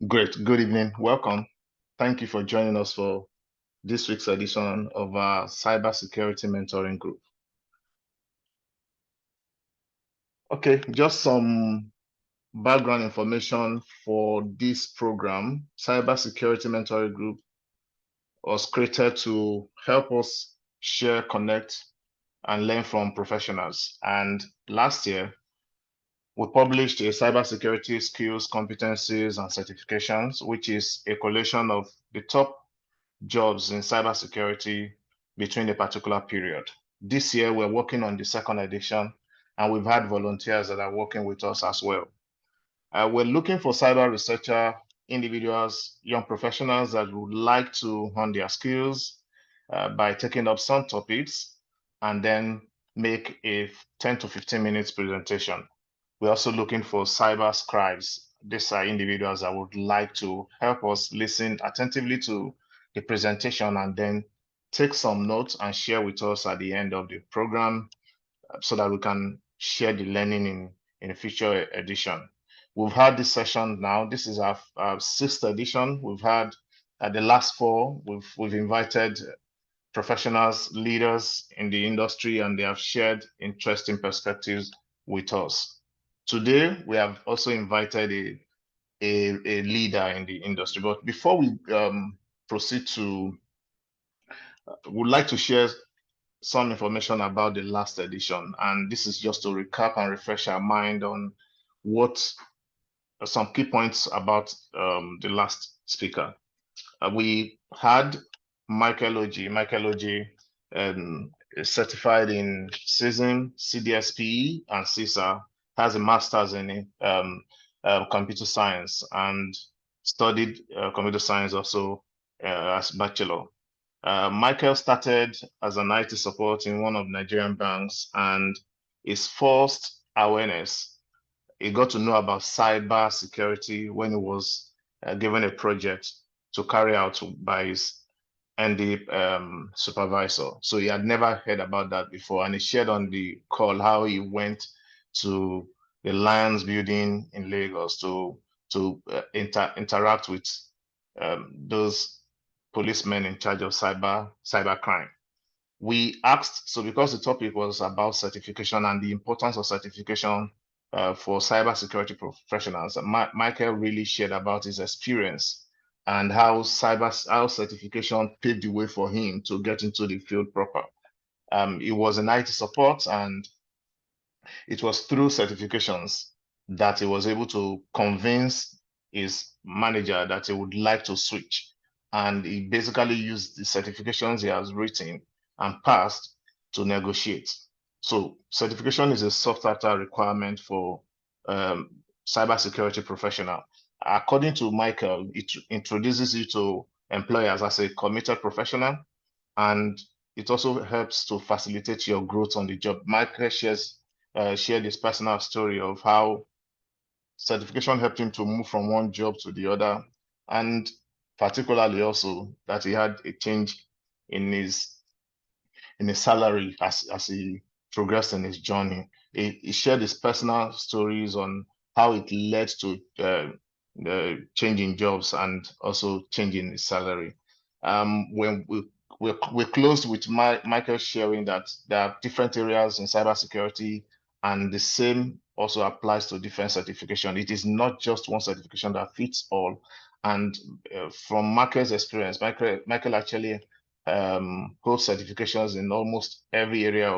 Great. Good evening. Welcome. Thank you for joining us for this week's edition of our Cybersecurity Mentoring Group. Okay, just some background information for this program. Cybersecurity Mentoring Group was created to help us share, connect, and learn from professionals. And last year, we published a cybersecurity skills, competencies, and certifications, which is a collation of the top jobs in cybersecurity between a particular period. This year, we're working on the second edition, and we've had volunteers that are working with us as well. We're looking for cyber researcher individuals, young professionals that would like to hone their skills by taking up some topics and then make a 10 to 15 minutes presentation. We're also looking for cyber scribes. These are individuals that would like to help us listen attentively to the presentation and then take some notes and share with us at the end of the program so that we can share the learning in a future edition. We've had this session now. This is our sixth edition. We've had the last four. We've invited professionals, leaders in the industry, and they have shared interesting perspectives with us. Today, we have also invited a leader in the industry. But before we proceed to, would like to share some information about the last edition. And this is just to recap and refresh our mind on what some key points about the last speaker. We had Michael Oji. Michael Oji is certified in CSM, CDSP, and CISA, has a master's in computer science and studied computer science also as bachelor. Michael started as an IT support in one of Nigerian banks, and his first awareness, he got to know about cyber security when he was given a project to carry out by his ND supervisor. So he had never heard about that before, and he shared on the call how he went to the Lions building in Lagos to interact with those policemen in charge of cyber crime. We asked, so because the topic was about certification and the importance of certification for cybersecurity professionals, Michael really shared about his experience and how certification paved the way for him to get into the field proper. He was in IT support, and it was through certifications that he was able to convince his manager that he would like to switch. And he basically used the certifications he has written and passed to negotiate. So certification is a sought after requirement for cybersecurity professional. According to Michael, it introduces you to employers as a committed professional, and it also helps to facilitate your growth on the job. Michael shared his personal story of how certification helped him to move from one job to the other, and particularly also that he had a change in his salary as he progressed in his journey. He shared his personal stories on how it led to changing jobs and also changing his salary. When we closed with Michael sharing that there are different areas in cybersecurity, and the same also applies to different certification. It is not just one certification that fits all. And from Michael's experience, Michael actually holds certifications in almost every area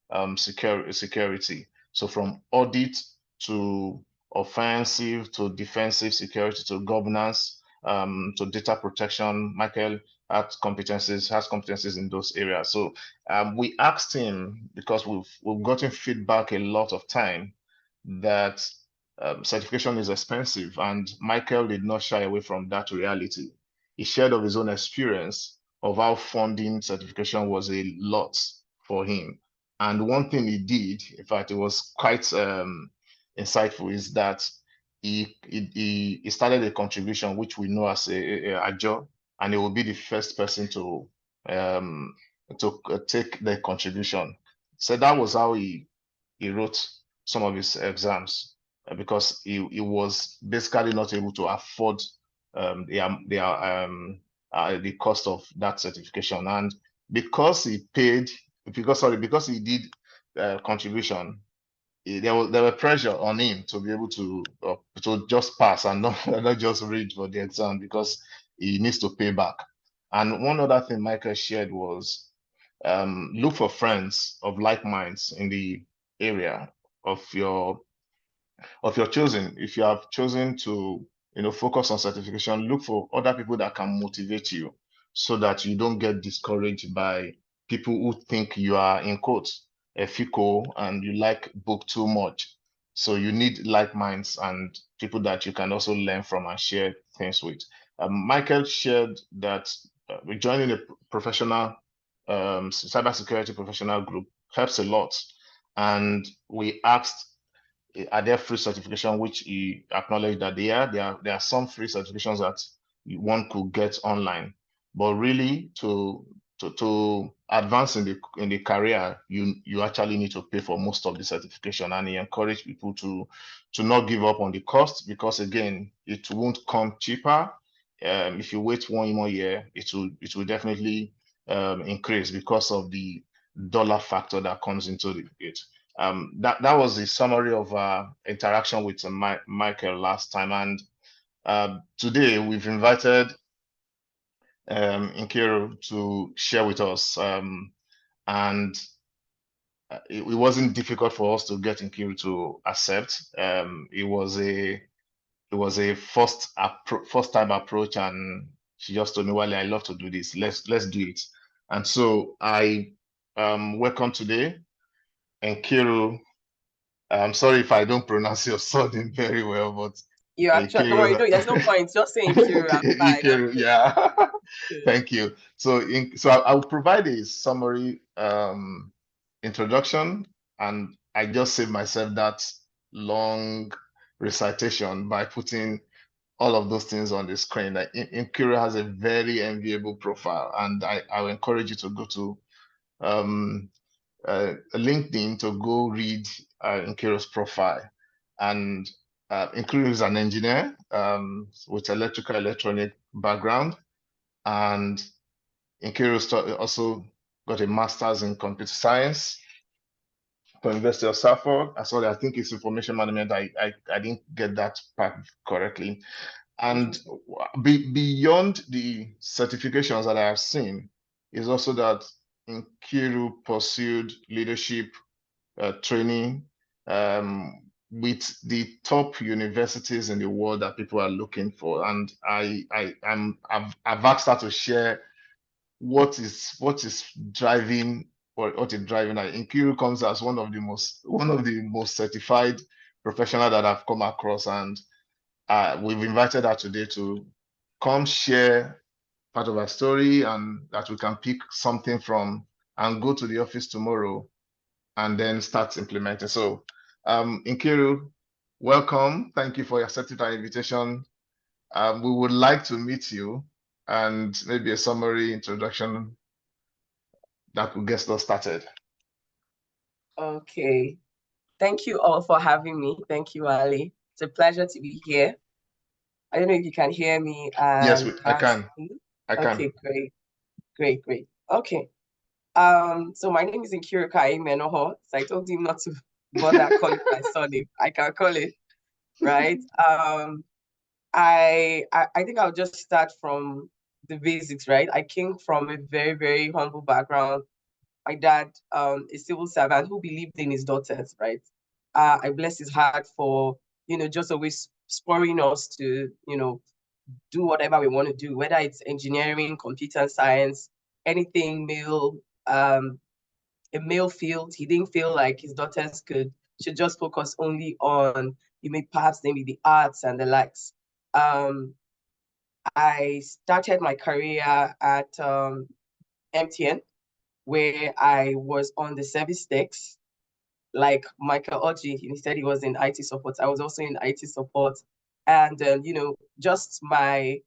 of security. So from audit to offensive to defensive security to governance to data protection, Michael has competencies in those areas. So we asked him, because we've gotten feedback a lot of time that certification is expensive, and Michael did not shy away from that reality. He shared of his own experience of how funding certification was a lot for him. And one thing he did, in fact, it was quite insightful, is that he started a contribution which we know as a job, and he will be the first person to take the contribution. So that was how he wrote some of his exams, because he was basically not able to afford the cost of that certification. And because he did contribution, there were pressure on him to be able to just pass and not, not just read for the exam, because he needs to pay back. And one other thing Michael shared was look for friends of like minds in the area of your choosing. If you have chosen to focus on certification, look for other people that can motivate you, so that you don't get discouraged by people who think you are, in quotes, a fico and you like book too much. So you need like minds and people that you can also learn from and share things with. Michael shared that joining a professional cybersecurity professional group helps a lot. And we asked, are there free certification, which he acknowledged that there are some free certifications that one could get online, but really to advance in the career, you actually need to pay for most of the certification. And he encouraged people to not give up on the cost, because again, it won't come cheaper. If you wait one more year, it will definitely increase because of the dollar factor that comes into it. That was the summary of interaction with Michael last time. And today we've invited Nkiru to share with us. And it wasn't difficult for us to get Nkiru to accept. It was a first time approach, and she just told me, "Wale, I love to do this. Let's do it." And so I welcome today Nkiru. I'm sorry if I don't pronounce your surname very well, but you actually don't worry. No, there's no point. Just saying Nkiru. I'm fine. Nkiru, yeah. Thank you. So, I will provide a summary introduction, and I just saved myself that long recitation by putting all of those things on the screen. Like, Nkiru has a very enviable profile, and I will encourage you to go to LinkedIn to go read Nkiru's profile. And Nkiru is an engineer with electrical electronic background, and Nkiru also got a master's in computer science from University of Suffolk. Sorry, I think it's information management. I didn't get that part correctly. And beyond the certifications that I have seen, is also that Nkiru pursued leadership training with the top universities in the world that people are looking for. And I've asked her to share what is driving, or what is driving her. Nkiru comes as one of the most certified professional that I've come across, and we've invited her today to come share part of her story, and that we can pick something from and go to the office tomorrow and then start implementing. So, Nkiru, welcome. Thank you for accepting our invitation. We would like to meet you, and maybe a summary introduction that will get us started. Okay. Thank you all for having me. Thank you, Ali. It's a pleasure to be here. I don't know if you can hear me. Yes, I can. Okay, great. Okay. So my name is Nkiruka AIMENOHO. So I told him not to bother calling my surname. I can call it, right? I think I'll just start from the basics, right? I came from a very, very humble background. My dad, a civil servant who believed in his daughters, right? I bless his heart for, just always spurring us to, do whatever we want to do, whether it's engineering, computer science, anything a male field. He didn't feel like his daughters should just focus only on, perhaps maybe the arts and the likes. I started my career at MTN, where I was on the service desk. Like Michael Oji, he said he was in IT support. I was also in IT support. And, just my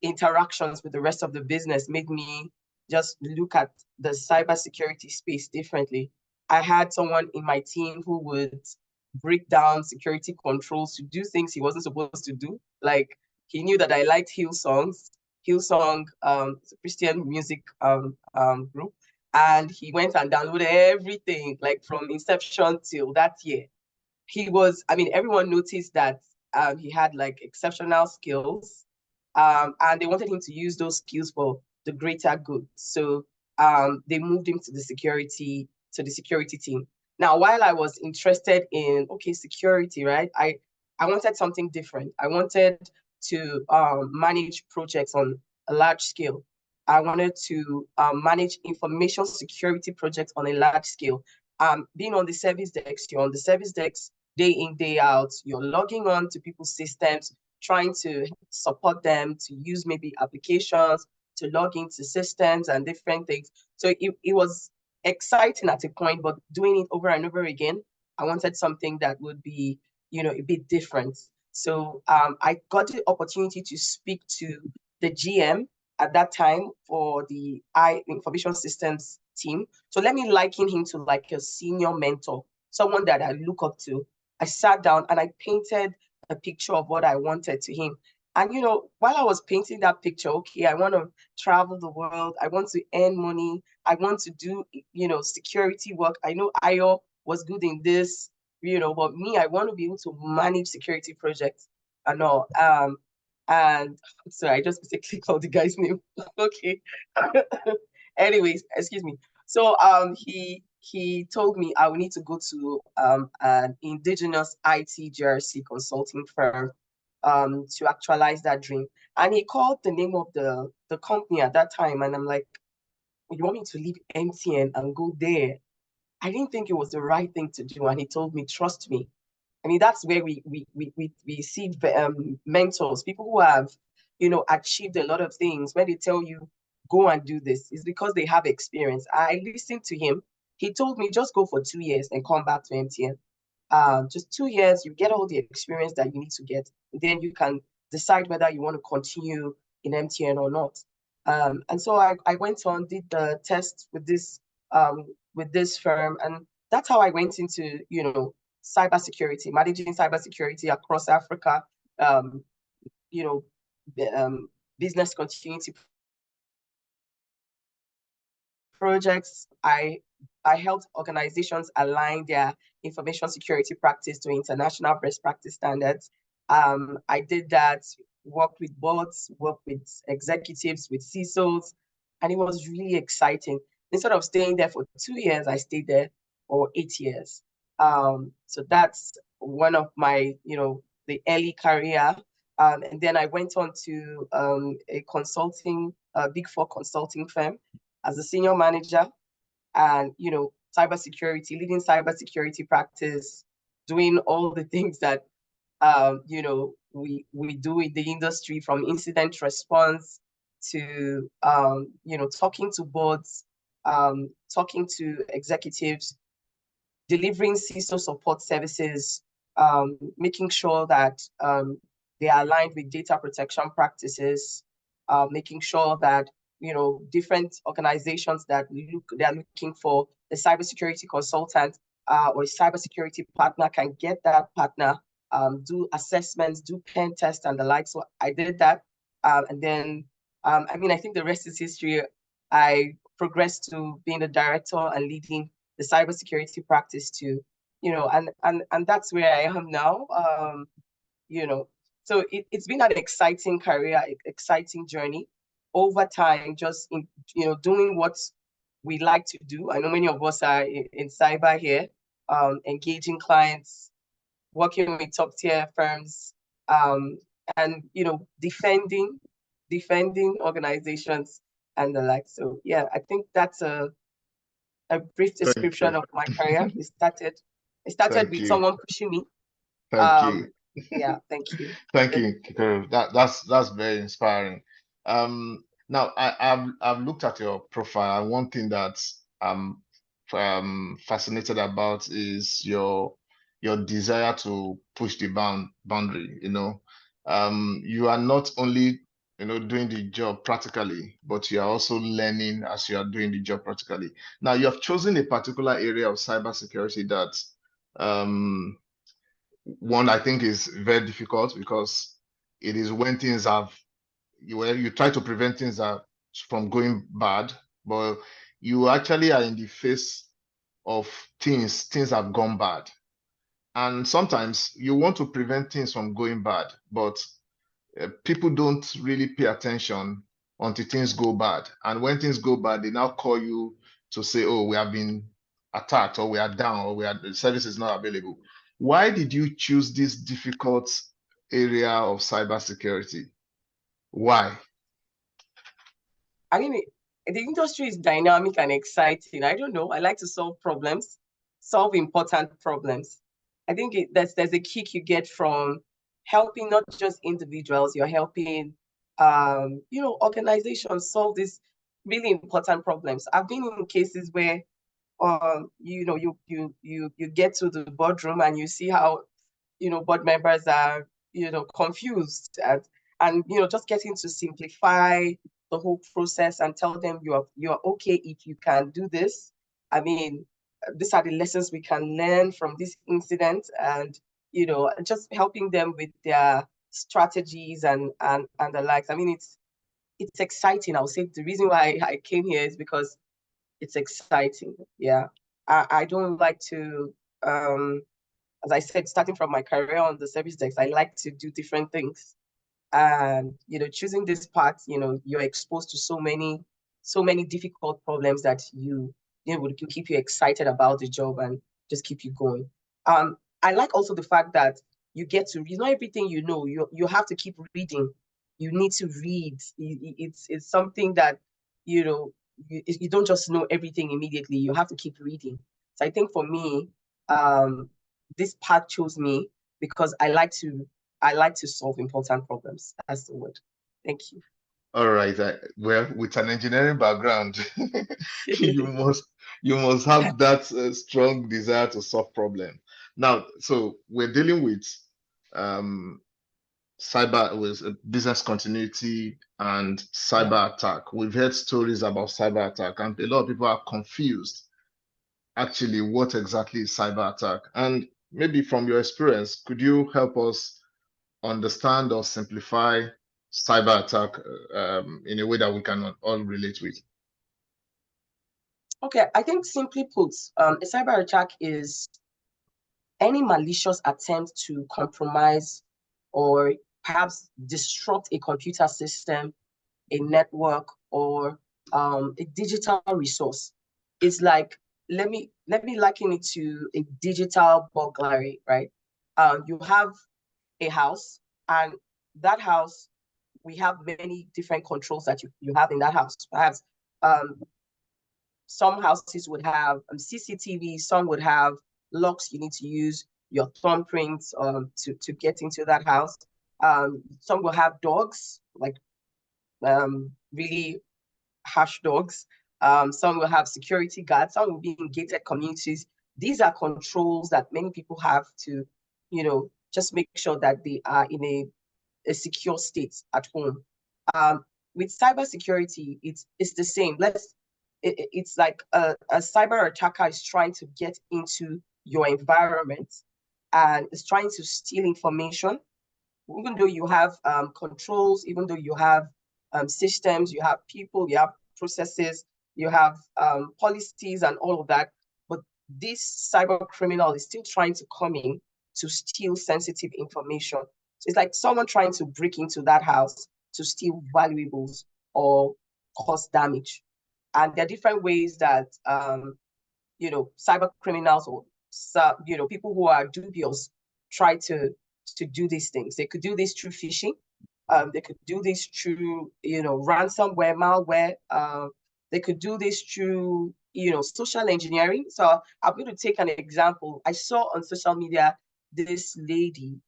interactions with the rest of the business made me just look at the cybersecurity space differently. I had someone in my team who would break down security controls to do things he wasn't supposed to do. Like, He knew that I liked Hillsong, it's a Christian music group, and he went and downloaded everything, like from inception till that year. I mean, everyone noticed that he had like exceptional skills, and they wanted him to use those skills for the greater good. So they moved him to the security team. Now, while I was interested in security, right, I wanted something different. I wanted to manage projects on a large scale. I wanted to manage information security projects on a large scale. Being on the service desk, you're on the service desk day in, day out. You're logging on to people's systems, trying to support them to use maybe applications, to log into systems and different things. So it was exciting at a point, but doing it over and over again, I wanted something that would be, a bit different. So I got the opportunity to speak to the GM at that time for the information systems team. So let me liken him to like a senior mentor, someone that I look up to. I sat down and I painted a picture of what I wanted to him. And, while I was painting that picture, I want to travel the world. I want to earn money. I want to do, security work. I know Ayo was good in this, but me, I want to be able to manage security projects and all. And sorry, I just basically called the guy's name. Okay. Anyways, excuse me. So he told me I would need to go to an indigenous IT GRC consulting firm to actualize that dream. And he called the name of the company at that time, and I'm like, you want me to leave MTN and go there? I didn't think it was the right thing to do, and he told me, trust me. I mean, that's where we see mentors, people who have, achieved a lot of things. When they tell you, go and do this, it's because they have experience. I listened to him. He told me, just go for 2 years and come back to MTN. Just 2 years, you get all the experience that you need to get. Then you can decide whether you want to continue in MTN or not. And so I went on, did the test with this firm, and that's how I went into, cybersecurity, managing cybersecurity across Africa, um, you know, business continuity projects. I helped organizations align their information security practice to international best practice standards. I did that, worked with boards, worked with executives, with CISOs, and it was really exciting. Instead of staying there for 2 years, I stayed there for 8 years. So that's one of my, the early career. And then I went on to a Big Four consulting firm as a senior manager, and cybersecurity, leading cybersecurity practice, doing all the things that we do in the industry, from incident response to talking to boards, talking to executives, delivering CISO support services, making sure that they are aligned with data protection practices, making sure that different organizations that they're looking for a cybersecurity consultant or a cybersecurity partner can get that partner, do assessments, do pen tests and the like. So I did that, and then I think the rest is history. I progressed to being the director and leading the cybersecurity practice too, and that's where I am now. So it's been an exciting career, exciting journey over time, just in, doing what we like to do. I know many of us are in cyber here, engaging clients, working with top tier firms, and defending organizations and the like. So yeah, I think that's a brief Thank you. description of my career. It started Thank with you. someone pushing me. Thank you. Yeah, thank you. Thank you, Nkiruka. That's very inspiring. Now I've looked at your profile, and one thing that I'm fascinated about is your desire to push the boundary. You are not only doing the job practically, but you are also learning as you are doing the job practically. Now you have chosen a particular area of cybersecurity that one I think is very difficult because It is when things have you try to prevent things from going bad, but you actually are in the face of things have gone bad. And sometimes you want to prevent things from going bad, but people don't really pay attention until things go bad. And when things go bad, they now call you to say, oh, we have been attacked, or we are down, or the service is not available. Why did you choose this difficult area of cybersecurity? Why? I mean, the industry is dynamic and exciting. I don't know. I like to solve problems, solve important problems. I think there's a kick you get from helping not just individuals, you're helping organizations solve these really important problems. I've been in cases where you get to the boardroom and you see how board members are confused, and just getting to simplify the whole process and tell them you are okay if you can do this. I mean, these are the lessons we can learn from this incident, and just helping them with their strategies and the likes. I mean, it's exciting. I'll say the reason why I came here is because it's exciting. Yeah. I don't like to, as I said, starting from my career on the service desk, I like to do different things. And, choosing this path, you're exposed to so many difficult problems that would keep you excited about the job and just keep you going. I like also the fact that you get to read, not everything you have to keep reading. You need to read. It's something that, you don't just know everything immediately. You have to keep reading. So I think for me, this path chose me because I like to solve important problems. That's the word. Thank you. All right. Well, with an engineering background, you must you must have that strong desire to solve problem. Now, so we're dealing with um, cyber with business continuity and Yeah. cyber attack. We've heard stories about cyber attack, and a lot of people are confused. Actually, what exactly is cyber attack? And maybe from your experience, could you help us understand or simplify cyber attack in a way that we can all relate with? Okay, I think simply put, a cyber attack is any malicious attempt to compromise or perhaps disrupt a computer system, a network, or a digital resource. It's like, let me liken it to a digital burglary, right? You have a house, and that house, we have many different controls that you have in that house. Perhaps um, some houses would have CCTV, some would have locks you need to use your thumbprints to get into that house. Some will have dogs, like really harsh dogs. Some will have security guards, some will be in gated communities. These are controls that many people have to, just make sure that they are in a secure state at home. With cybersecurity, it's the same. It's like a cyber attacker is trying to get into your environment and is trying to steal information. Even though you have controls, even though you have systems, you have people, you have processes, you have policies and all of that, but this cyber criminal is still trying to come in to steal sensitive information. So it's like someone trying to break into that house to steal valuables or cause damage. And there are different ways that cyber criminals or people who are dubious try to do these things. They could do this through phishing. They could do this through ransomware, malware. They could do this through social engineering. So I'm going to take an example. I saw on social media this lady.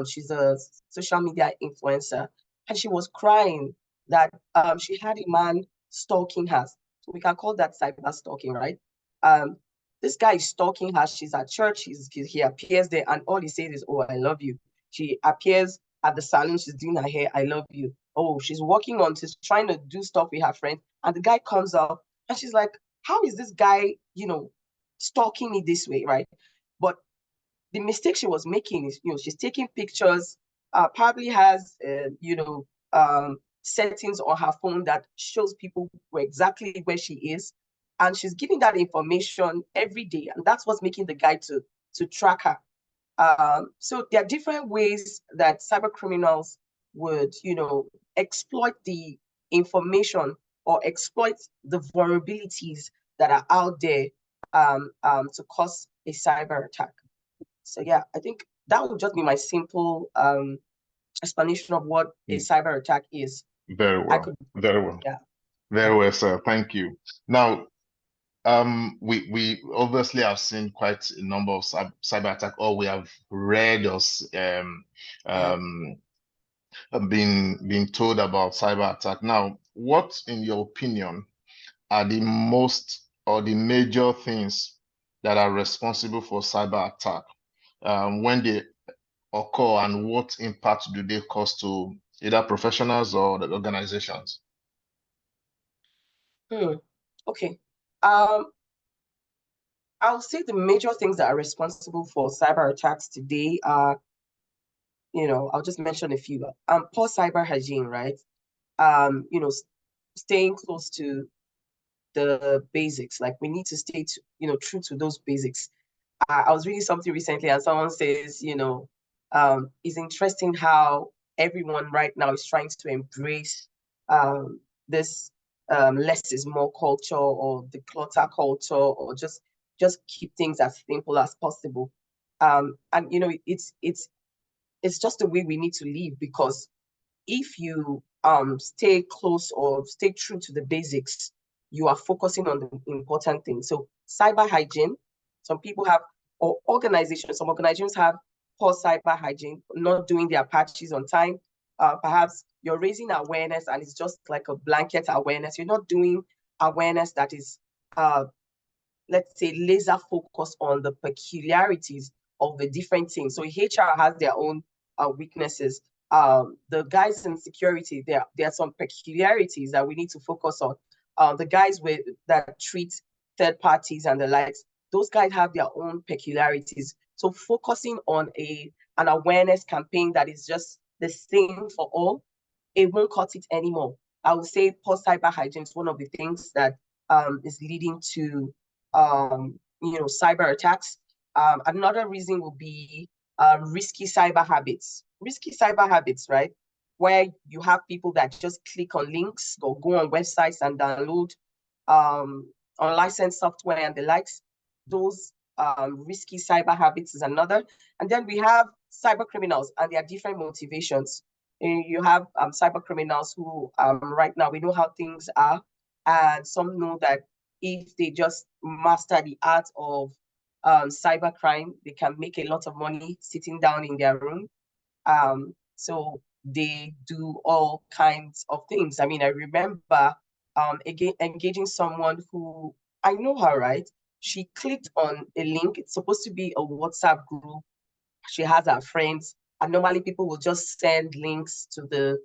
She's a social media influencer, and she was crying that she had a man stalking her. So we can call that cyber stalking, right? Um, this guy is stalking her. She's at church. He appears there, and all he says is, "Oh, I love you." She appears at the salon. She's doing her hair. "I love you." Oh, she's working on. She's trying to do stuff with her friend, and the guy comes up, and she's like, "How is this guy, stalking me this way, right?" But the mistake she was making is, she's taking pictures probably has, settings on her phone that shows people exactly where she is, and she's giving that information every day, and that's what's making the guy to track her. So there are different ways that cyber criminals would, exploit the information or exploit the vulnerabilities that are out there, to cause a cyber attack. So yeah, I think that would just be my simple explanation of what a cyber attack is. Very well. Very well. Yeah. Very well, sir. Thank you. Now, we obviously have seen quite a number of cyber attack, or we have read or been told about cyber attack. Now, what, in your opinion, are the most or the major things that are responsible for cyber attack when they occur, and what impact do they cause to either professionals or the organizations? Okay. I'll say the major things that are responsible for cyber attacks today are, I'll just mention a few. Poor cyber hygiene, right? Staying close to the basics. Like, we need to stay true to those basics. I was reading something recently, and someone says, it's interesting how everyone right now is trying to embrace this less is more culture, or the clutter culture, or just keep things as simple as possible. And it's just the way we need to live, because if you stay close or stay true to the basics, you are focusing on the important things. So cyber hygiene, some people have, or some organizations have poor cyber hygiene, not doing their patches on time. Perhaps you're raising awareness and it's just like a blanket awareness. You're not doing awareness that is, let's say, laser focus on the peculiarities of the different things. So HR has their own weaknesses. The guys in security, there are some peculiarities that we need to focus on. The guys that treat third parties and the likes, those guys have their own peculiarities. So focusing on an awareness campaign that is just the same for all, it won't cut it anymore. I would say poor cyber hygiene is one of the things that is leading to cyber attacks. Another reason will be risky cyber habits. Risky cyber habits, right? Where you have people that just click on links or go on websites and download unlicensed software and the likes. Those risky cyber habits is another. And then we have cyber criminals and their different motivations. And you have cyber criminals who right now, we know how things are, and some know that if they just master the art of cyber crime, they can make a lot of money sitting down in their room. So they do all kinds of things. I mean, I remember engaging someone who, I know her, right? She clicked on a link. It's supposed to be a WhatsApp group. She has her friends, and normally people will just send links to the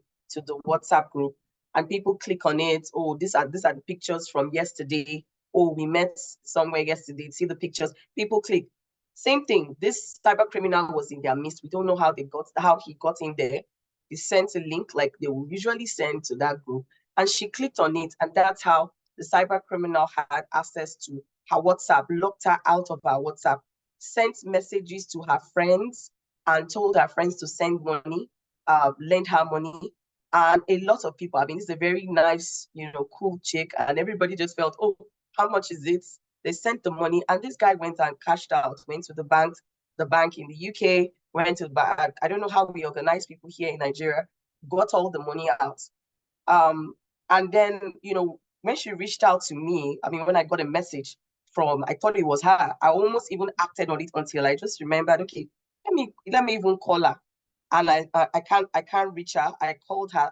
WhatsApp group, and people click on it. Oh, these are the pictures from yesterday. Oh, we met somewhere yesterday. See the pictures. People click. Same thing. This cyber criminal was in their midst. We don't know how he got in there. He sent a link like they will usually send to that group, and she clicked on it, and that's how the cyber criminal had access to her WhatsApp, locked her out of her WhatsApp, sent messages to her friends, and told her friends to send money, lend her money. And a lot of people, I mean, it's a very nice, cool chick, and everybody just felt, oh, how much is it? They sent the money, and this guy went and cashed out, went to the bank in the UK, went to the bank. I don't know how we organize people here in Nigeria, got all the money out. And then, when she reached out to me, I mean, when I got a message from, I thought it was her, I almost even acted on it until I just remembered, okay, let me even call her. And I can't reach her. I called her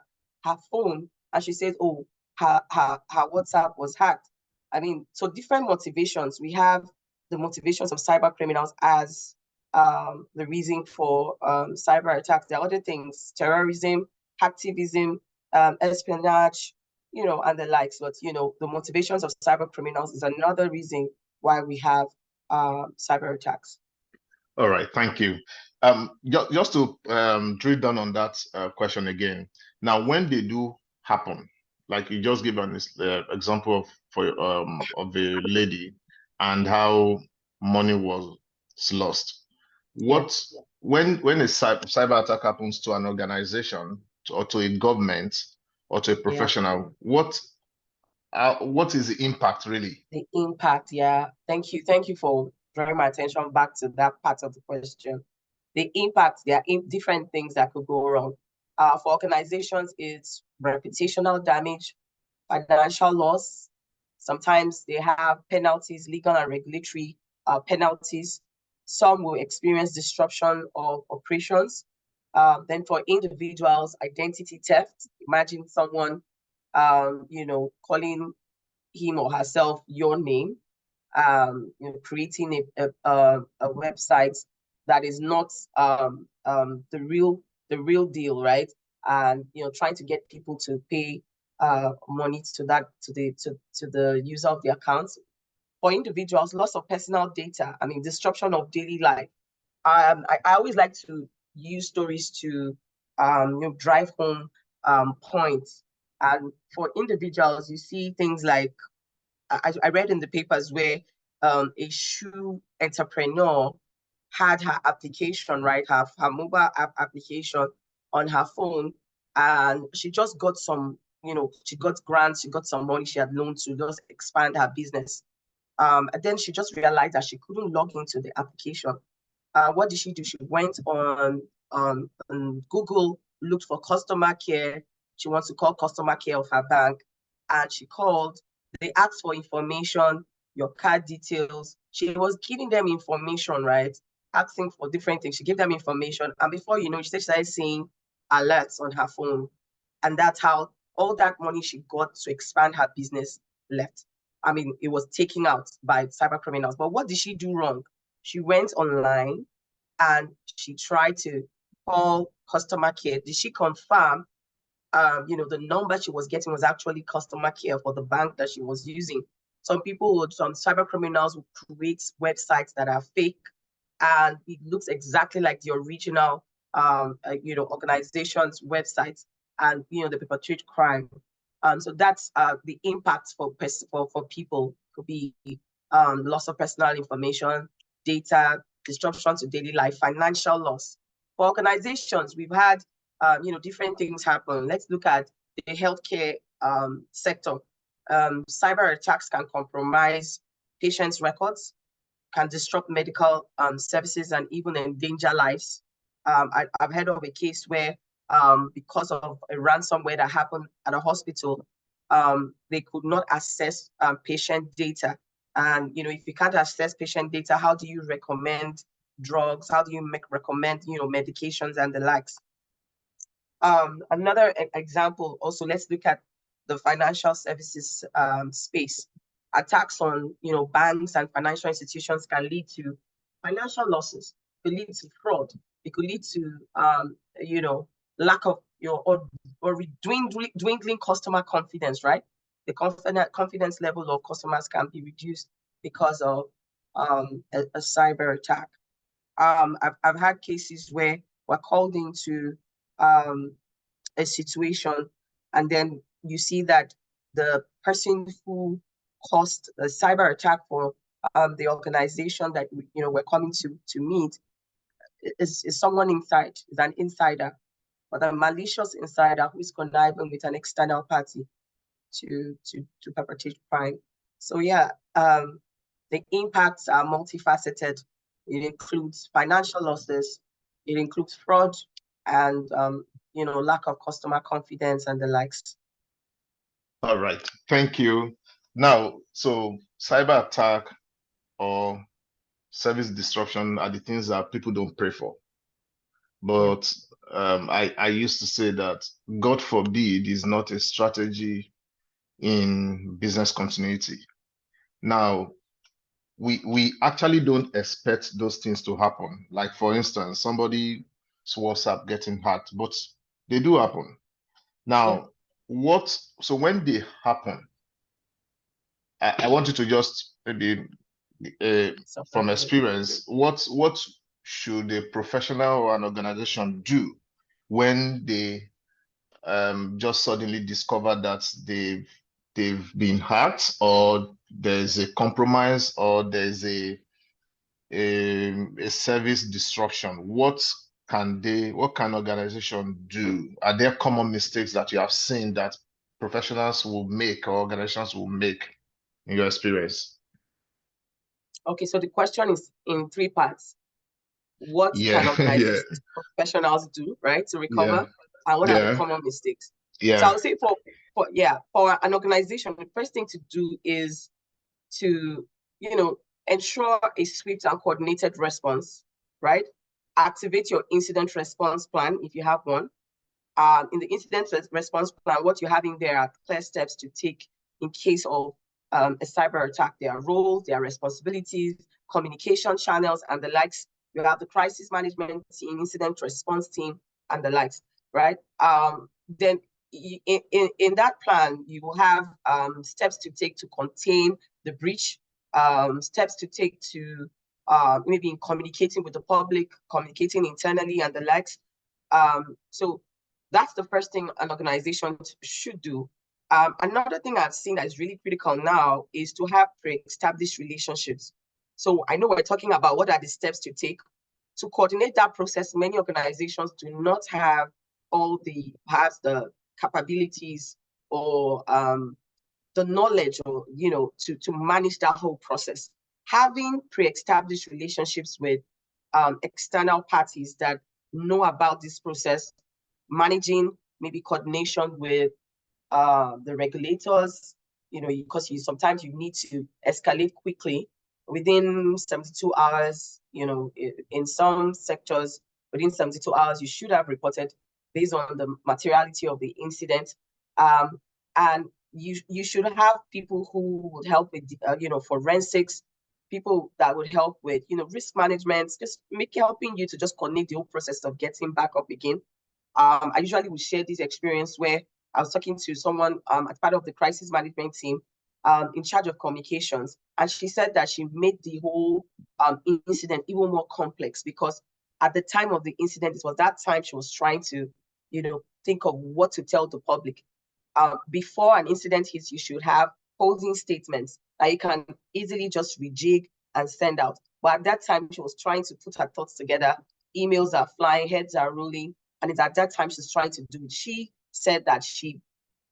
phone, and she said, oh, her WhatsApp was hacked. I mean, so different motivations. We have the motivations of cyber criminals as the reason for cyber attacks. There are other things: terrorism, hacktivism, espionage, and the likes. But the motivations of cyber criminals is another reason why we have cyber attacks. All right, thank you. Just to drill down on that question again. Now, when they do happen, like you just gave an example of a lady and how money was lost. What when a cyber attack happens to an organization or to a government or to a professional, what is the impact really? The impact, Thank you for drawing my attention back to that part of the question. The impact, there are different things that could go wrong. For organizations, it's reputational damage, financial loss. Sometimes they have penalties, legal and regulatory penalties. Some will experience disruption of operations. Then for individuals, identity theft. Imagine someone, calling him or herself your name, creating a website that is not the real deal, right? And trying to get people to pay money to the user of the account. For individuals, loss of personal data, disruption of daily life. I always like to use stories to drive home points. And for individuals, you see things like I read in the papers where a shoe entrepreneur had her application, right, her mobile app application on her phone, and she just got some, she got grants, she got some money she had loaned to just expand her business. And then she just realized that she couldn't log into the application. What did she do? She went on Google, looked for customer care. She wants to call customer care of her bank, and she called. They asked for information, your card details. She was giving them information, right? Asking for different things. She gave them information, and before you know, she started seeing alerts on her phone, and that's how all that money she got to expand her business left. It was taken out by cyber criminals. But what did she do wrong? She went online and she tried to call customer care. Did she confirm, the number she was getting was actually customer care for the bank that she was using? Some cyber criminals would create websites that are fake, and it looks exactly like the original, organization's websites, and they perpetrate crime. So that's the impact for people. Could be loss of personal information, data, disruption to daily life, financial loss. For organizations, we've had different things happen. Let's look at the healthcare sector. Cyber attacks can compromise patients' records, can disrupt medical services, and even endanger lives. I've heard of a case where, because of a ransomware that happened at a hospital, they could not access patient data. And if you can't access patient data, how do you recommend drugs? How do you recommend medications and the likes? Another example, also, let's look at the financial services space. Attacks on banks and financial institutions can lead to financial losses. It could lead to fraud. It could lead to lack of or dwindling customer confidence, right? The confidence level of customers can be reduced because of a cyber attack. I've had cases where we're called into a situation, and then you see that the person who caused the cyber attack for the organization that we're coming to meet is someone inside, is an insider, but a malicious insider who is conniving with an external party to perpetrate crime. So the impacts are multifaceted. It includes financial losses, it includes fraud, and lack of customer confidence and the likes. All right, thank you. Now, so cyber attack or service disruption are the things that people don't pray for. But I used to say that God forbid is not a strategy in business continuity. Now, we actually don't expect those things to happen. Like, for instance, somebody's WhatsApp getting hacked, but they do happen. Now, so when they happen, I want you to just maybe from experience, what should a professional or an organization do when they just suddenly discover that they've been hacked, or there's a compromise, or there's a service disruption? What can organization do? Are there common mistakes that you have seen that professionals will make or organizations will make in your experience? Okay, so the question is in three parts. What can Yeah, yeah, organizations, professionals do, right, to yeah, recover? And what are the yeah, common mistakes? So yeah. I would say for an organization, the first thing to do is to, ensure a swift and coordinated response, right? Activate your incident response plan if you have one. In the incident response plan, what you're having there are clear steps to take in case of a cyber attack. There are roles, there are responsibilities, communication channels, and the likes. You have the crisis management team, incident response team, and the likes, right? Then in that plan, you will have steps to take to contain the breach, steps to take to maybe in communicating with the public, communicating internally, and the likes. So that's the first thing an organization should do. Another thing I've seen that is really critical now is to have pre-established relationships. So I know we're talking about what are the steps to take to coordinate that process. Many organizations do not have all the perhaps the capabilities or the knowledge, or to manage that whole process. Having pre-established relationships with external parties that know about this process, managing maybe coordination with the regulators, because sometimes you need to escalate quickly within 72 hours, in some sectors, within 72 hours, you should have reported based on the materiality of the incident. And you should have people who would help with, forensics, people that would help with, risk management, just helping you to just connect the whole process of getting back up again. I usually would share this experience where I was talking to someone as part of the crisis management team in charge of communications, and she said that she made the whole incident even more complex because at the time of the incident, it was that time she was trying to, think of what to tell the public. Before an incident hits, you should have holding statements that you can easily just rejig and send out. But at that time, she was trying to put her thoughts together. Emails are flying, heads are rolling, and it's at that time she's trying to do it. She said that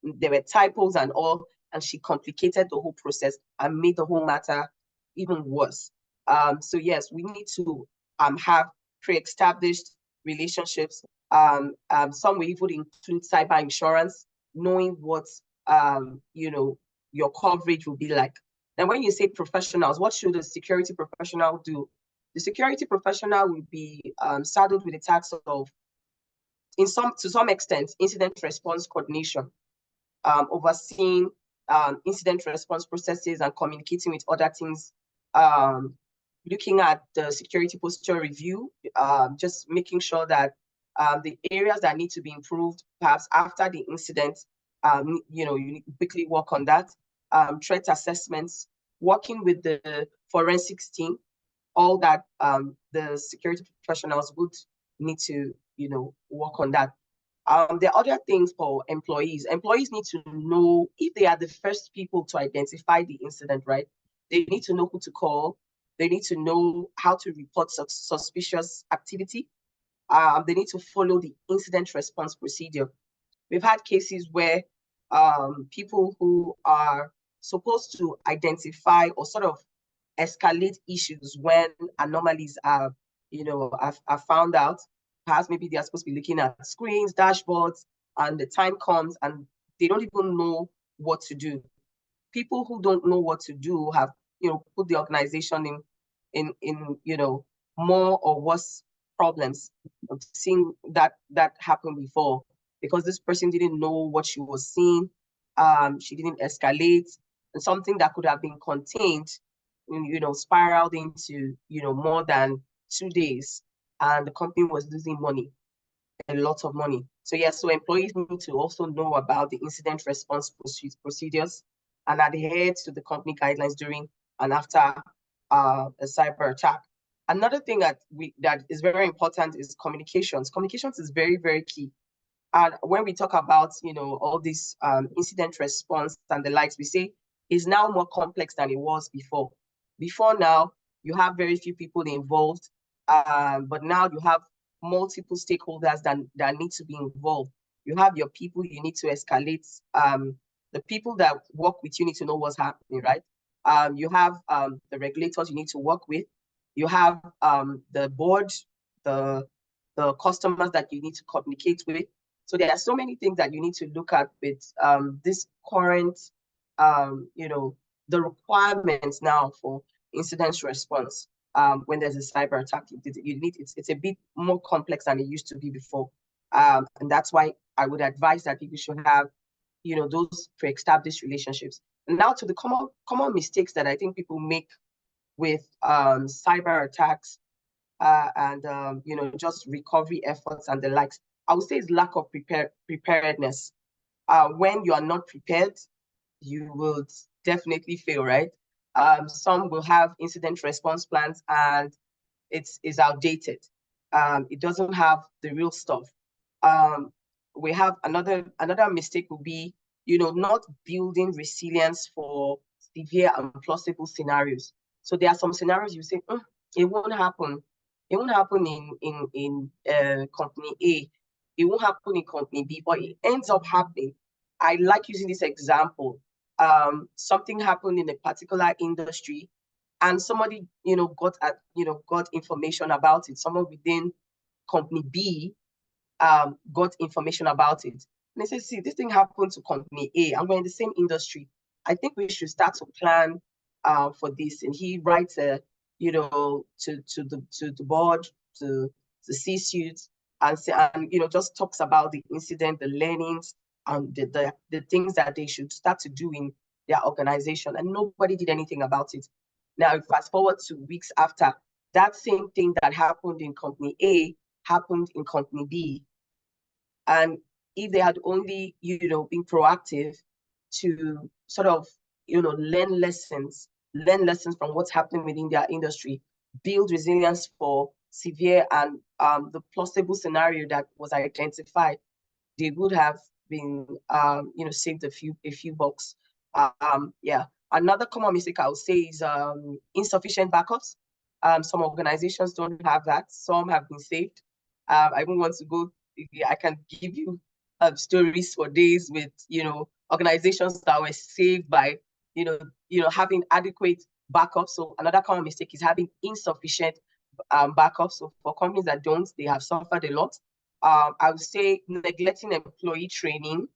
there were typos and all, and she complicated the whole process and made the whole matter even worse. So yes, we need to have pre-established relationships. Some will even include cyber insurance, knowing what your coverage will be like. Now, when you say professionals, what should a security professional do? The security professional will be saddled with the task of, to some extent, incident response coordination, overseeing incident response processes and communicating with other teams, looking at the security posture review, just making sure that the areas that need to be improved, perhaps after the incident, you quickly work on that. Threat assessments, working with the forensics team, all that the security professionals would need to, work on that. There are other things for employees. Employees need to know if they are the first people to identify the incident, right? They need to know who to call. They need to know how to report suspicious activity. They need to follow the incident response procedure. We've had cases where people who are supposed to identify or sort of escalate issues when anomalies are found out. Perhaps maybe they are supposed to be looking at screens, dashboards, and the time comes and they don't even know what to do. People who don't know what to do have, put the organization in more or worse problems. I've seen that happen before because this person didn't know what she was seeing. She didn't escalate, and something that could have been contained, spiraled into, more than 2 days, and the company was losing money, a lot of money. So yes, so employees need to also know about the incident response procedures and adhere to the company guidelines during and after a cyber attack. Another thing that is very important is communications. Communications is very, very key. And when we talk about, all this incident response and the likes, we say is now more complex than it was before. Before now, you have very few people involved, but now you have multiple stakeholders that need to be involved. You have your people you need to escalate. The people that work with you need to know what's happening, right? You have the regulators you need to work with. You have the board, the customers that you need to communicate with. So there are so many things that you need to look at with this current, the requirements now for incident response. When there's a cyber attack, it's a bit more complex than it used to be before. And that's why I would advise that people should have, those pre-established relationships. And now to the common mistakes that I think people make with cyber attacks and just recovery efforts and the likes. I would say it's lack of preparedness. When you are not prepared, you will definitely fail, right? Some will have incident response plans and it's outdated. It doesn't have the real stuff. We have another mistake would be, not building resilience for severe and plausible scenarios. So there are some scenarios you say, it won't happen. It won't happen in company A. It won't happen in company B, but it ends up happening. I like using this example. Something happened in a particular industry, and somebody, got information about it. Someone within company B got information about it. And they say, see, this thing happened to company A, and we're in the same industry. I think we should start to plan for this. And he writes to the board, to the C-suite, and say, and just talks about the incident, the learnings, and the things that they should start to do in their organization. And nobody did anything about it. Now, fast forward to weeks after, that same thing that happened in company A happened in company B. And if they had only, been proactive to sort of, learn lessons from what's happening within their industry, build resilience for severe and the plausible scenario that was identified, they would have been, saved a few bucks. Yeah. Another common mistake I would say is insufficient backups. Some organizations don't have that. Some have been saved. I don't want to go. I can give you stories for days with organizations that were saved by having adequate backups. So another common mistake is having insufficient backups. So for companies that don't, they have suffered a lot. I would say neglecting employee training.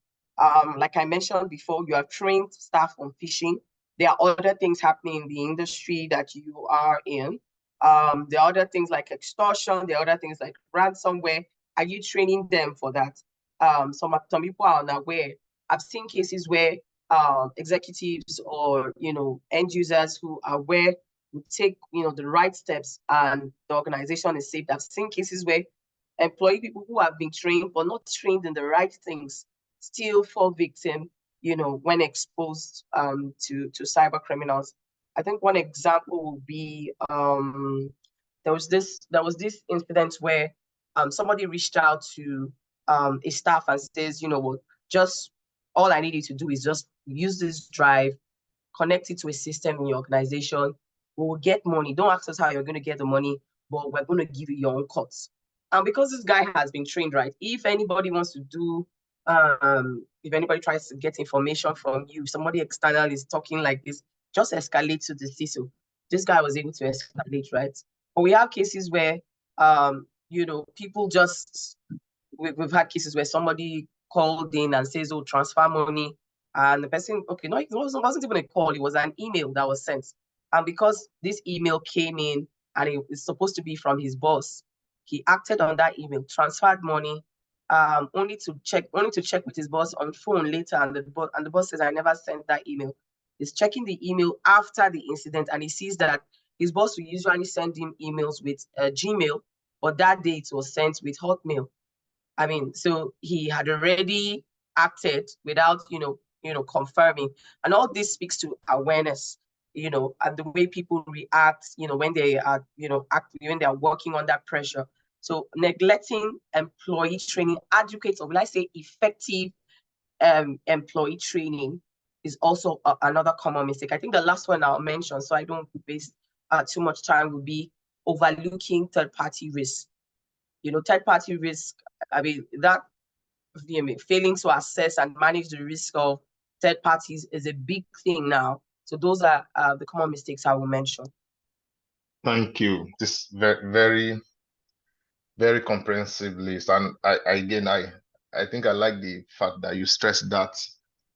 Like I mentioned before, you have trained staff on phishing. There are other things happening in the industry that you are in. There are other things like extortion. There are other things like ransomware. Are you training them for that? Some people are unaware. I've seen cases where executives or end users who are aware would take the right steps and the organization is saved. I've seen cases where employee people who have been trained but not trained in the right things still fall victim, when exposed to cyber criminals. I think one example would be there was this incident where somebody reached out to a staff and says, what, just all I need you to do is just use this drive, connect it to a system in your organization. We will get money. Don't ask us how you're going to get the money, but we're going to give you your own cuts. And because this guy has been trained, right? If anybody wants to do, if anybody tries to get information from you, somebody external is talking like this, just escalate to the CISO. This guy was able to escalate, right? But we have cases where, people just, we've had cases where somebody called in and says, oh, transfer money. And the person, okay, no, it wasn't even a call. It was an email that was sent. And because this email came in and it was supposed to be from his boss, he acted on that email, transferred money, only to check with his boss on phone later. And the boss says, I never sent that email. He's checking the email after the incident and he sees that his boss will usually send him emails with Gmail, but that day it was sent with Hotmail. I mean, so he had already acted without, confirming. And all this speaks to awareness. and the way people react, when they are, when they are working under pressure. So neglecting employee training, adequate, or will I say effective employee training is also another common mistake. I think the last one I'll mention, so I don't waste too much time, would be overlooking third-party risk. Third-party risk, I mean, that failing to assess and manage the risk of third parties is a big thing now. So those are the common mistakes I will mention. Thank you. This very, very, very comprehensive list. And I think I like the fact that you stressed that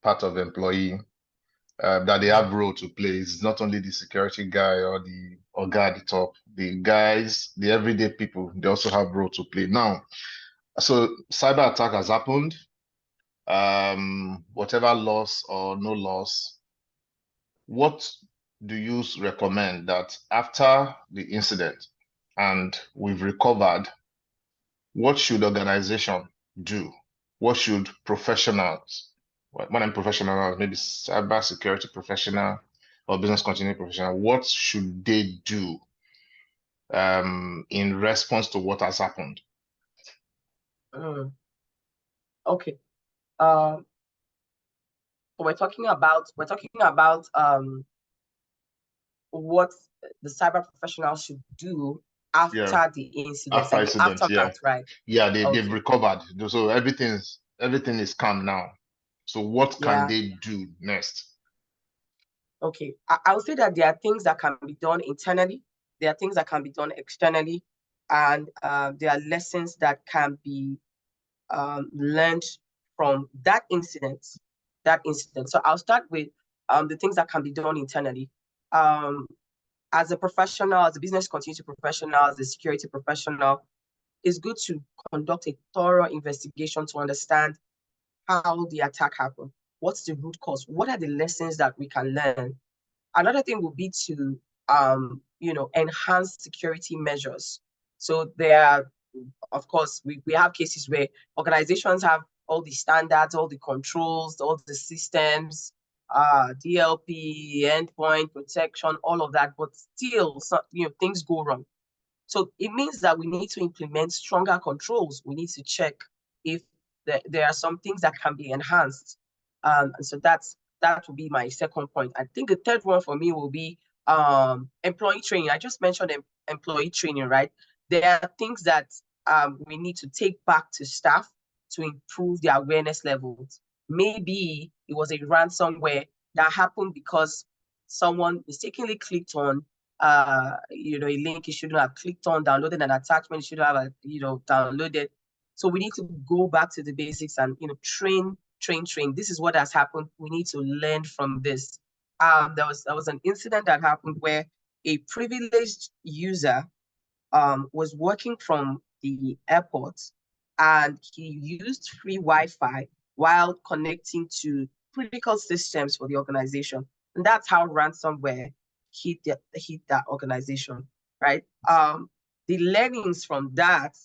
part of employee, that they have role to play. It's not only the security guy or the guy at the top. The guys, the everyday people, they also have role to play. Now, so cyber attack has happened. Whatever loss or no loss, what do you recommend that after the incident and we've recovered, what should organization do? What should professionals, when I'm professional, maybe cyber security professional or business continuity professional, what should they do in response to what has happened? Okay. We're talking about what the cyber professional should do after the incident, After like the incident, aftermath, right? Yeah, they've Okay. recovered. So everything is calm now. So what can Yeah. they do next? Okay. I would say that there are things that can be done internally, there are things that can be done externally, and there are lessons that can be learned from that incident. So I'll start with the things that can be done internally. As a professional, as a business continuity professional, as a security professional, it's good to conduct a thorough investigation to understand how the attack happened. What's the root cause? What are the lessons that we can learn? Another thing would be to enhance security measures. So there are, of course, we have cases where organizations have all the standards, all the controls, all the systems, DLP, endpoint protection, all of that, but still, things go wrong. So it means that we need to implement stronger controls. We need to check if there are some things that can be enhanced. And so that will be my second point. I think the third one for me will be employee training. I just mentioned employee training, right? There are things that we need to take back to staff to improve their awareness levels. Maybe it was a ransomware that happened because someone mistakenly clicked on a link you shouldn't have clicked on, downloaded an attachment you should have downloaded. So we need to go back to the basics and train. This is what has happened. We need to learn from this. There was an incident that happened where a privileged user was working from the airport, and he used free Wi-Fi while connecting to critical systems for the organization. And that's how ransomware hit that organization, right? The learnings from that,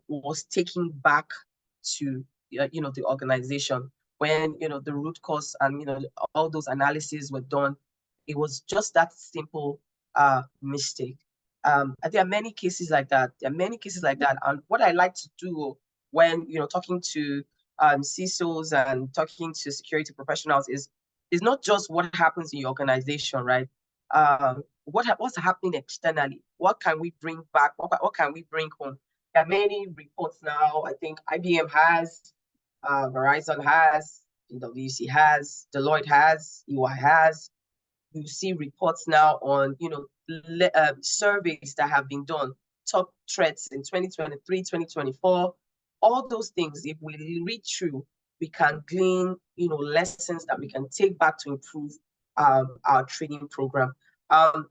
was taken back to, the organization when, the root cause and, all those analyses were done. It was just that simple mistake. And there are many cases like that. And what I like to do when, talking to CISOs and talking to security professionals is not just what happens in your organization, right? What's happening externally? What can we bring back? What can we bring home? There are many reports now. I think IBM has, Verizon has, PwC has, Deloitte has, EY has. You see reports now on, surveys that have been done, top threats in 2023, 2024. All those things, if we read through, we can glean, lessons that we can take back to improve our training program.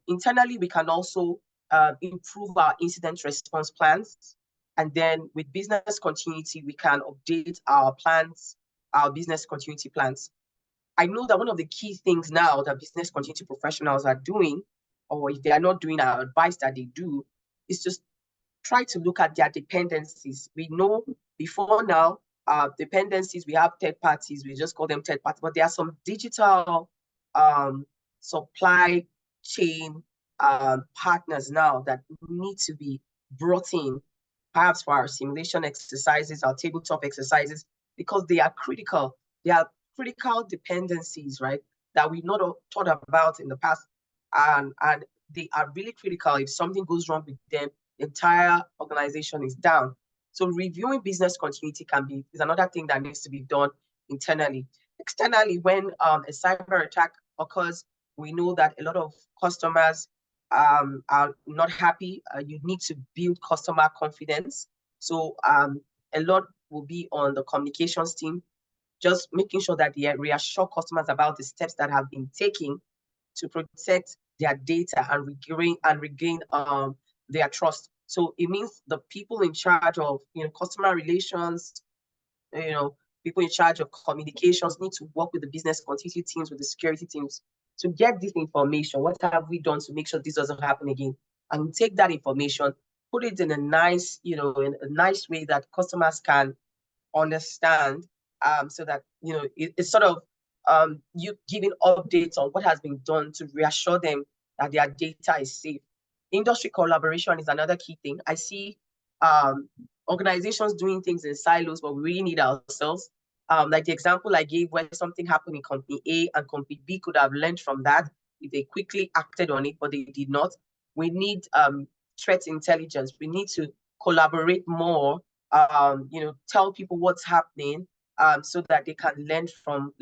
Internally, we can also improve our incident response plans. And then with business continuity, we can update our plans, our business continuity plans. I know that one of the key things now that business continuity professionals are doing, or if they are not doing, our advice that they do, is just try to look at their dependencies. We know before now, dependencies, we have third parties, we just call them third parties, but there are some digital supply chain partners now that need to be brought in, perhaps for our simulation exercises, our tabletop exercises, because they are critical. They are critical dependencies, right, that we've not thought about in the past. And they are really critical. If something goes wrong with them, the entire organization is down. So reviewing business continuity is another thing that needs to be done internally. Externally, when a cyber attack occurs, we know that a lot of customers are not happy. You need to build customer confidence. So a lot will be on the communications team, just making sure that they reassure customers about the steps that have been taken to protect their data and regain their trust. So it means the people in charge of customer relations, people in charge of communications need to work with the business continuity teams, with the security teams to get this information. What have we done to make sure this doesn't happen again? And take that information, put it in a nice, in a nice way that customers can understand, so that it's sort of you giving updates on what has been done to reassure them that their data is safe. Industry collaboration is another key thing. I see organizations doing things in silos, but we really need ourselves. Like the example I gave where something happened in company A and company B could have learned from that if they quickly acted on it, but they did not. We need threat intelligence. We need to collaborate more, tell people what's happening, so that they can learn from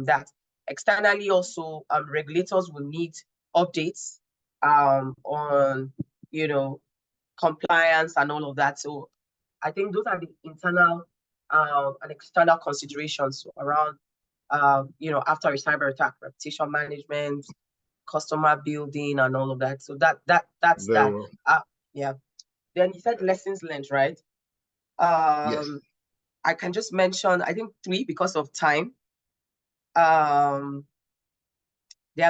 that. Externally, also, regulators will need updates on compliance and all of that. So I think those are the internal and external considerations around after a cyber attack, reputation management, customer building, and all of that. So that's Very that. well. Yeah. Then you said lessons learned, right? Yes. I can just mention, I think 3 because of time. There are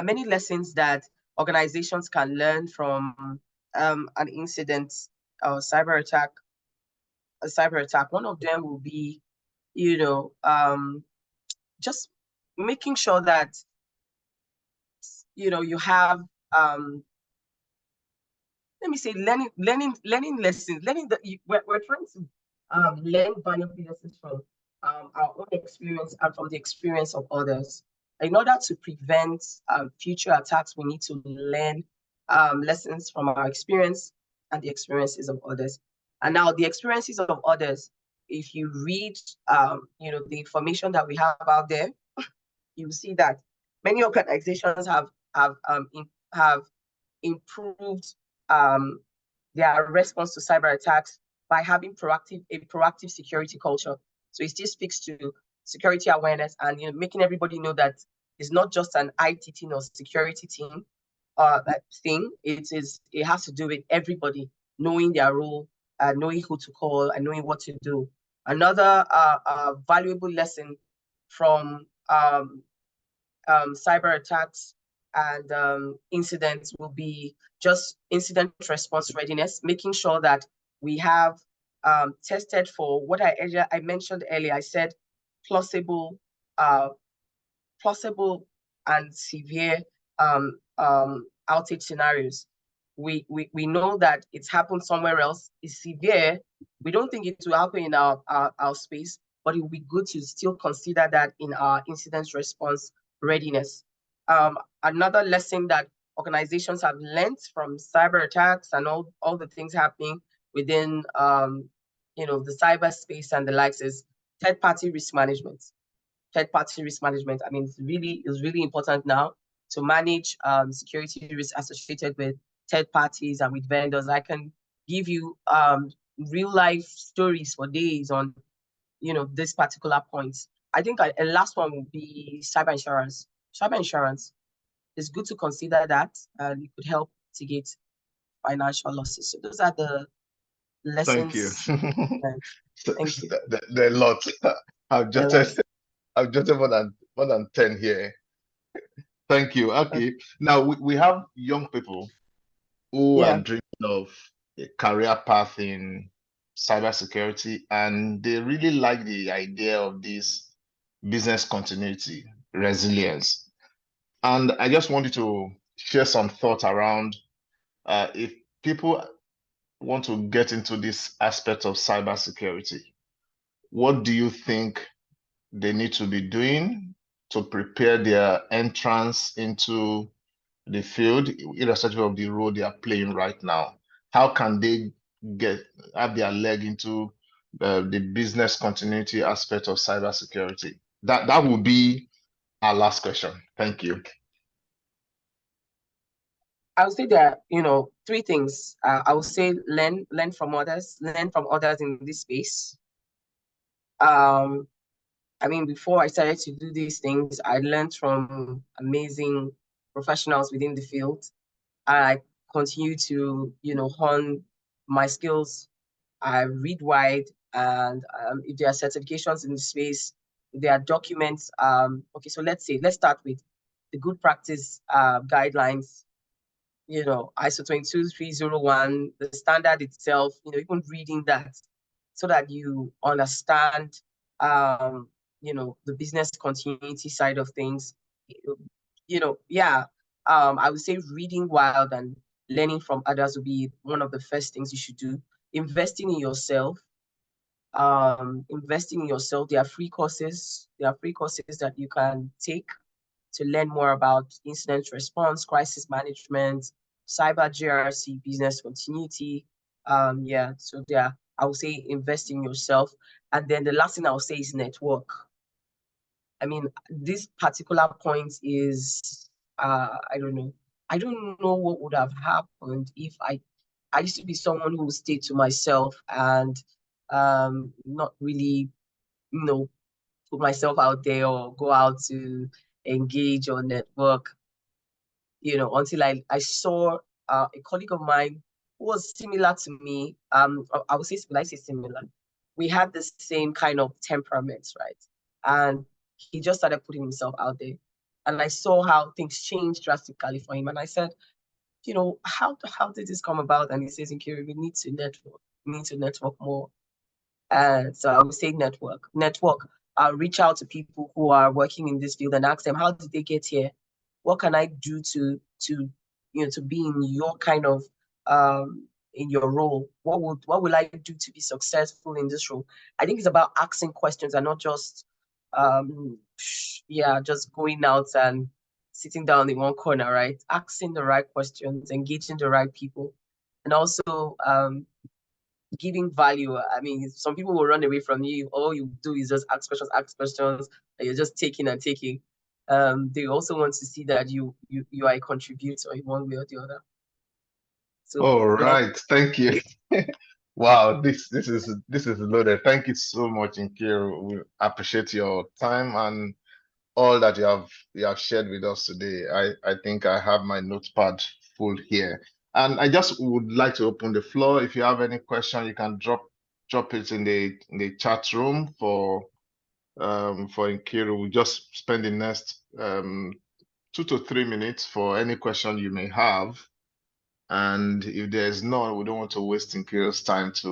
many lessons that organizations can learn from an incident or cyber attack. A cyber attack. One of them will be, just making sure that you have let me say learning lessons, we're trying to learn valuable lessons from our own experience and from the experience of others. In order to prevent future attacks, we need to learn lessons from our experience and the experiences of others. And now the experiences of others, if you read the information that we have out there, you see that many organizations have improved their response to cyber attacks by having a proactive security culture. So it still speaks to security awareness and making everybody know that it's not just an IT team or security team thing. It has to do with everybody knowing their role, knowing who to call, and knowing what to do. Another valuable lesson from cyber attacks and incidents will be just incident response readiness, making sure that we have tested for what I mentioned earlier. I said plausible and severe outage scenarios. We know that it's happened somewhere else. It's severe. We don't think it will happen in our space, but it would be good to still consider that in our incident response readiness. Another lesson that organizations have learned from cyber attacks and all the things happening within the cyberspace and the likes is third-party risk management. Third-party risk management. I mean, it's really important now to manage security risks associated with third parties and with vendors. I can give you real life stories for days on this particular point. I think a last one would be cyber insurance. Cyber insurance, it's good to consider that, and it could help mitigate financial losses. So those are the Thank you. lessons. Thank you. There are a lot. I've jotted more than 10 here. Thank you. Okay. Now we have young people who are dreaming of a career path in cybersecurity, and they really like the idea of this business continuity, resilience. And I just wanted to share some thoughts around if people want to get into this aspect of cybersecurity, what do you think they need to be doing to prepare their entrance into the field, irrespective of the role they are playing right now? How can they have their leg into the business continuity aspect of cybersecurity? That will be our last question. Thank you. I would say there are, three things. I would say learn from others, learn from others in this space. Before I started to do these things, I learned from amazing professionals within the field. I continue to, hone my skills. I read wide, and if there are certifications in the space, if there are documents. Okay, so let's start with the good practice guidelines. ISO 22301, the standard itself. Even reading that, so that you understand, the business continuity side of things. Yeah. I would say reading wild and learning from others would be one of the first things you should do. Investing in yourself. Investing in yourself. There are free courses. There are free courses that you can take to learn more about incident response, crisis management, cyber GRC, business continuity. So there, I would say invest in yourself. And then the last thing I would say is network. This particular point is, I don't know. I don't know what would have happened if I used to be someone who would stay to myself and not really, put myself out there or go out to engage or network, until I saw a colleague of mine who was similar to me. I would say, when I say similar, we had the same kind of temperaments, right? And he just started putting himself out there. And I saw how things changed drastically for him. And I said, how did this come about? And he says, Nkiruka, we need to network. We need to network more. So I would say network. Reach out to people who are working in this field and ask them, how did they get here? What can I do to be in your kind of in your role? What will I do to be successful in this role? I think it's about asking questions and not just just going out and sitting down in one corner, right? Asking the right questions, engaging the right people, and also giving value. Some people will run away from you. All you do is just ask questions, and you're just taking and taking. They also want to see that you are a contributor in one way or the other. So All right, thank you. Wow, this is loaded. Thank you so much, Nkay. We appreciate your time and all that you have shared with us today. I think I have my notepad full here. And I just would like to open the floor. If you have any question, you can drop it in the chat room for Nkay. We'll just spend the next 2 to 3 minutes for any question you may have. And if there's none, we don't want to waste Nkay's time to